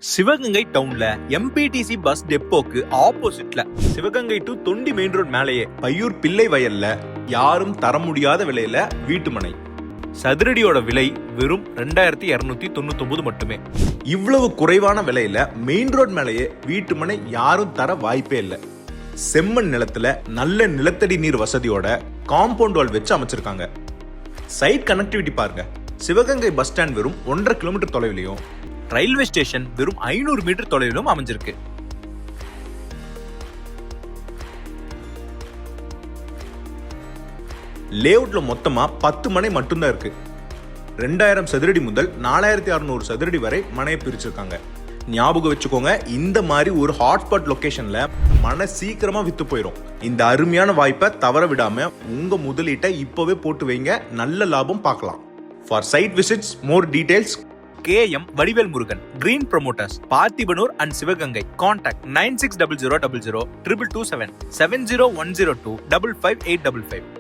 சிவகங்கை டவுன்ல MBTC bus டெப்போக்கு ஆப்போசிட்ல Sivaganga to Thondi main road மேலேயே பையூர் பிள்ளை வயல்ல யாரும் தர முடியாத விலையில வீட்டுமனை. சதுரடியோட விலை வெறும் 2299 மட்டுமே. இவ்வளவு குறைவான விலையில மெயின் ரோட் மேலேயே வீட்டுமனை யாரும் தர வாய்ப்பே இல்லை. செம்மண் நிலத்துல நல்ல நிலத்தடி நீர் வசதியோட காம்பவுண்ட் வால் வச்சு அமைச்சிருக்காங்க. சைட் கனெக்டிவிட்டி பாருங்க. சிவகங்கை பஸ் ஸ்டாண்ட் வெறும் 1.5 கிலோமீட்டர் தொலைவிலையும், ரயில்வே ஸ்டேஷன் வெறும் 500 மீட்டர் தொலைவிலும் அமைஞ்சிருக்கு. லேஅவுட்ல மொத்தமா 10 மனை மட்டும்தான் இருக்கு. 2000 சதுரடி முதல் 4600 சதுரடி வரை மனையை பிரிச்சிருக்காங்க. ஞாபகம் வச்சுக்கோங்க, இந்த மாதிரி ஒரு ஹாட்ஸ்பாட் லொகேஷன்ல மனை சீக்கிரமா வித்து போயிடும். இந்த அருமையான வாய்ப்பை தவற விடாம உங்க முதலீட்டை இப்பவே போட்டு வைங்க. நல்ல லாபம் பார்க்கலாம். For site visits, more details, KM Vadivel Murugan, green promoters, Parthibanur and Sivaganga. Contact 9600002227 70102 55855.